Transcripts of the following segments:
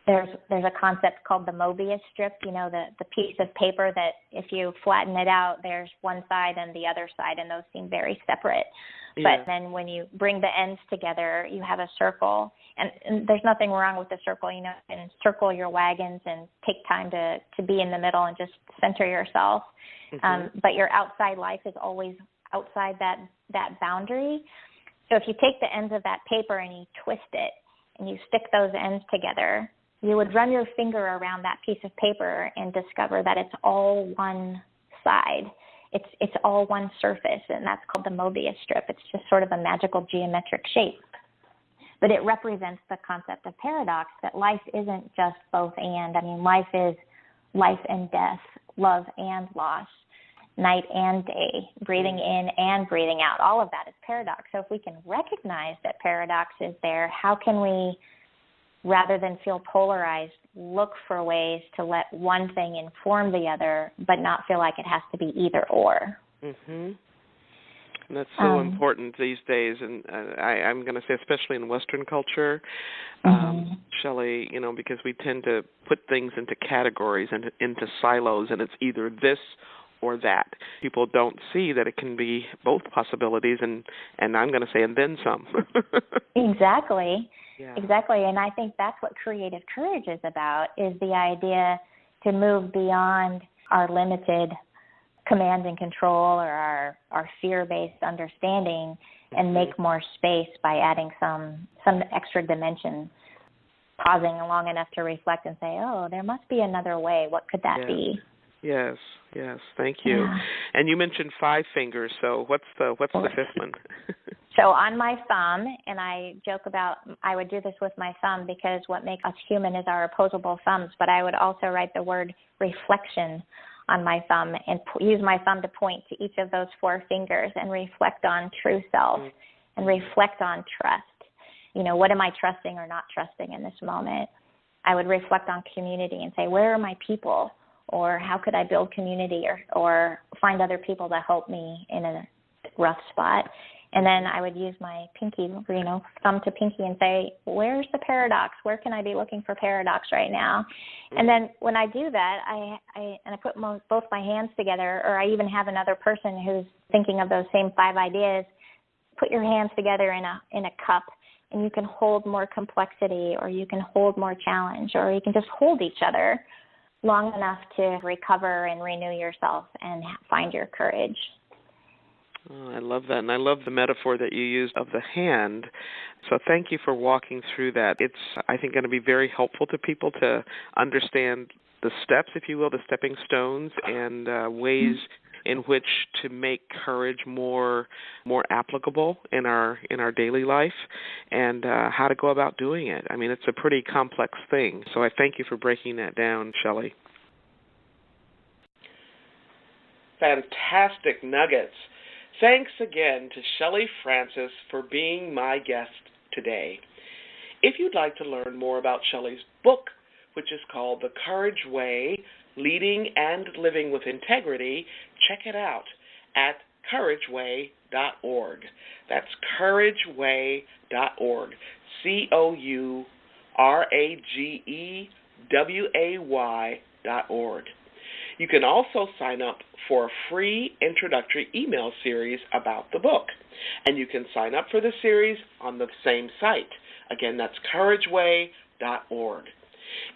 there's a concept called the Mobius strip, the piece of paper that if you flatten it out, there's one side and the other side, and those seem very separate. Yeah. But then when you bring the ends together, you have a circle, and there's nothing wrong with the circle. You can circle your wagons and take time to be in the middle and just center yourself. Mm-hmm. But your outside life is always outside that boundary. So if you take the ends of that paper and you twist it and you stick those ends together, you would run your finger around that piece of paper and discover that it's all one side. It's all one surface, and that's called the Mobius strip. It's just sort of a magical geometric shape. But it represents the concept of paradox, that life isn't just both and. I mean, life is life and death, love and loss, night and day, breathing in and breathing out. All of that is paradox. So if we can recognize that paradox is there, how can we, rather than feel polarized, look for ways to let one thing inform the other, but not feel like it has to be either or? Mm-hmm. And that's so important these days, and I'm going to say especially in Western culture, Shelly, because we tend to put things into categories and into silos, and it's either this or that. People don't see that it can be both possibilities, and I'm going to say, and then some. Exactly. Yeah. Exactly, and I think that's what creative courage is about, is the idea to move beyond our limited command and control or our fear-based understanding and make more space by adding some extra dimension, pausing long enough to reflect and say, oh, there must be another way. What could that be? Yes, thank you. Yeah. And you mentioned 5 fingers, so what's the 5th one? So on my thumb, and I joke about I would do this with my thumb because what makes us human is our opposable thumbs, but I would also write the word reflection on my thumb and use my thumb to point to each of those 4 fingers and reflect on true self and reflect on trust. What am I trusting or not trusting in this moment? I would reflect on community and say, where are my people? Or how could I build community or find other people to help me in a rough spot? And then I would use my pinky, thumb to pinky and say, where's the paradox? Where can I be looking for paradox right now? And then when I do that, I put both my hands together, or I even have another person who's thinking of those same 5 ideas, put your hands together in a cup, and you can hold more complexity, or you can hold more challenge, or you can just hold each other long enough to recover and renew yourself and find your courage. Oh, I love that, and I love the metaphor that you used of the hand. So thank you for walking through that. It's, I think, going to be very helpful to people to understand the steps, if you will, the stepping stones, and ways in which to make courage more applicable in our daily life, and how to go about doing it. I mean, it's a pretty complex thing. So I thank you for breaking that down, Shelly. Fantastic nuggets. Thanks again to Shelly Francis for being my guest today. If you'd like to learn more about Shelly's book, which is called The Courage Way, Leading and Living with Integrity, check it out at courageway.org. That's courageway.org. COURAGEWAY.org. You can also sign up for a free introductory email series about the book. And you can sign up for the series on the same site. Again, that's courageway.org.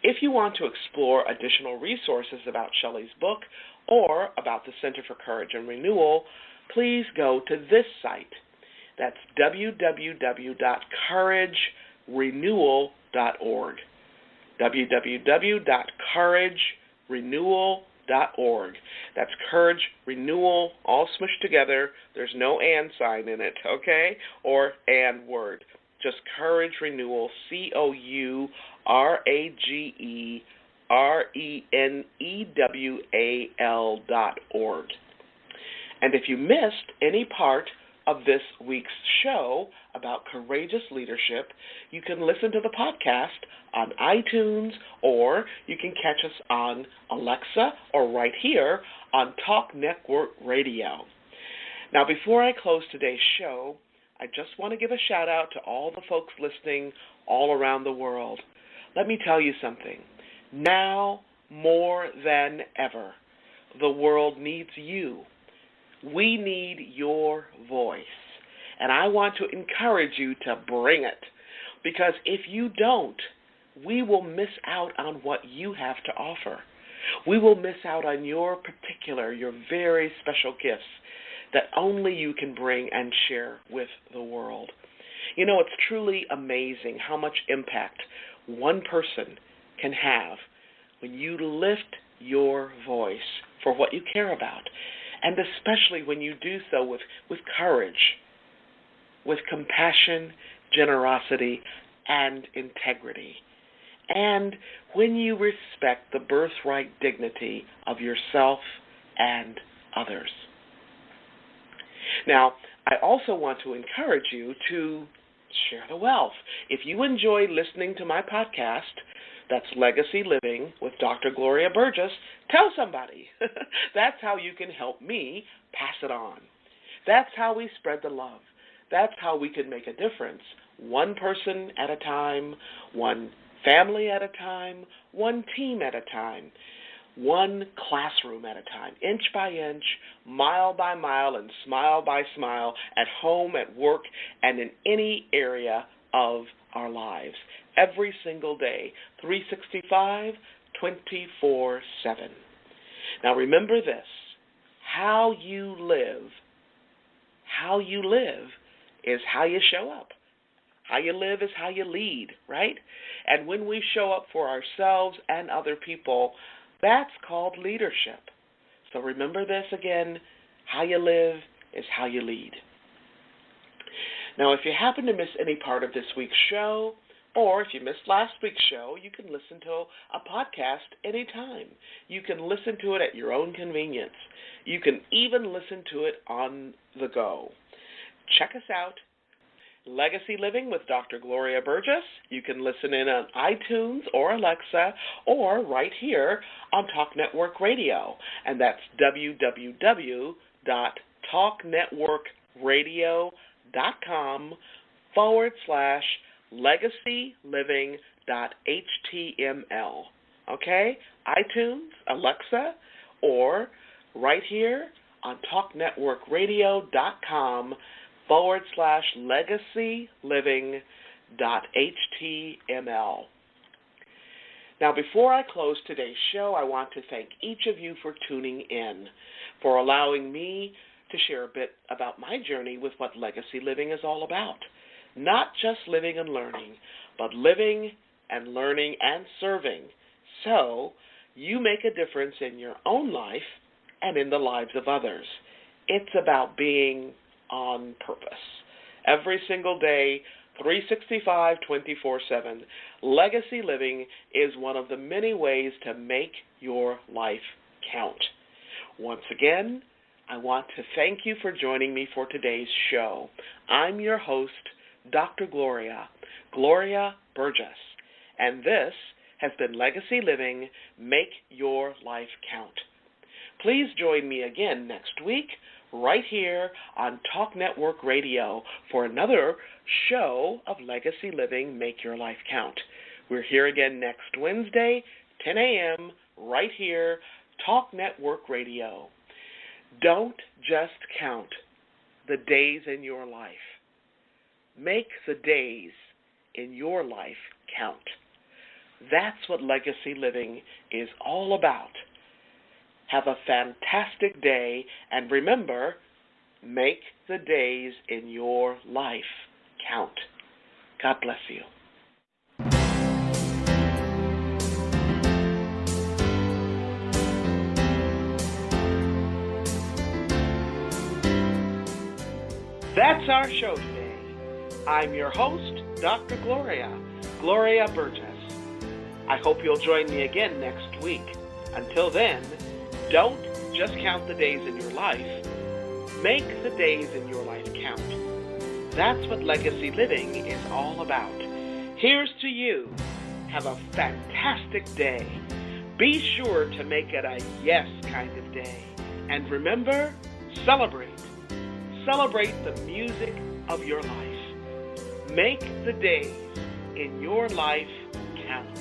If you want to explore additional resources about Shelly's book or about the Center for Courage and Renewal, please go to this site. That's www.couragerenewal.org. www.couragerenewal.org. That's Courage Renewal, all smushed together. There's no and sign in it, okay? Or and word. Just Courage Renewal, COURAGERENEWAL.org. And if you missed any part of this week's show about courageous leadership, you can listen to the podcast on iTunes, or you can catch us on Alexa or right here on Talk Network Radio. Now, before I close today's show, I just want to give a shout out to all the folks listening all around the world. let me tell you something. Now, more than ever, the world needs you. We need your voice. And I want to encourage you to bring it. Because if you don't, we will miss out on what you have to offer. We will miss out on your very special gifts that only you can bring and share with the world. You know, it's truly amazing how much impact one person can have when you lift your voice for what you care about, and especially when you do so with courage, with compassion, generosity, and integrity, and when you respect the birthright dignity of yourself and others. Now, I also want to encourage you to share the wealth. If you enjoy listening to my podcast, that's Legacy Living with Dr. Gloria Burgess, tell somebody. That's how you can help me pass it on. That's how we spread the love. That's how we can make a difference, one person at a time, one family at a time, one team at a time, one classroom at a time, inch by inch, mile by mile, and smile by smile, at home, at work, and in any area of our lives, every single day, 365, 24/7. Now remember this, how you live is how you show up. How you live is how you lead, right? And when we show up for ourselves and other people, that's called leadership. So remember this again, how you live is how you lead. Now, if you happen to miss any part of this week's show, or if you missed last week's show, you can listen to a podcast anytime. You can listen to it at your own convenience. You can even listen to it on the go. Check us out. Legacy Living with Dr. Gloria Burgess. You can listen in on iTunes or Alexa or right here on Talk Network Radio. And that's www.talknetworkradio.com/legacyliving.html. Okay? iTunes, Alexa, or right here on talknetworkradio.com/legacyliving.html. Now, before I close today's show, I want to thank each of you for tuning in, for allowing me to share a bit about my journey with what Legacy Living is all about. Not just living and learning, but living and learning and serving, so you make a difference in your own life and in the lives of others. It's about being on purpose. Every single day, 365, 24/7, Legacy Living is one of the many ways to make your life count. Once again, I want to thank you for joining me for today's show. I'm your host, Dr. Gloria Burgess, and this has been Legacy Living, Make Your Life Count. Please join me again next week, right here on Talk Network Radio for another show of Legacy Living, Make Your Life Count. We're here again next Wednesday, 10 a.m., right here, Talk Network Radio. Don't just count the days in your life. Make the days in your life count. That's what Legacy Living is all about. Have a fantastic day, and remember, make the days in your life count. God bless you. That's our show today. I'm your host, Dr. Gloria Burgess. I hope you'll join me again next week. Until then, don't just count the days in your life. Make the days in your life count. That's what Legacy Living is all about. Here's to you. Have a fantastic day. Be sure to make it a yes kind of day. And remember, celebrate. Celebrate the music of your life. Make the days in your life count.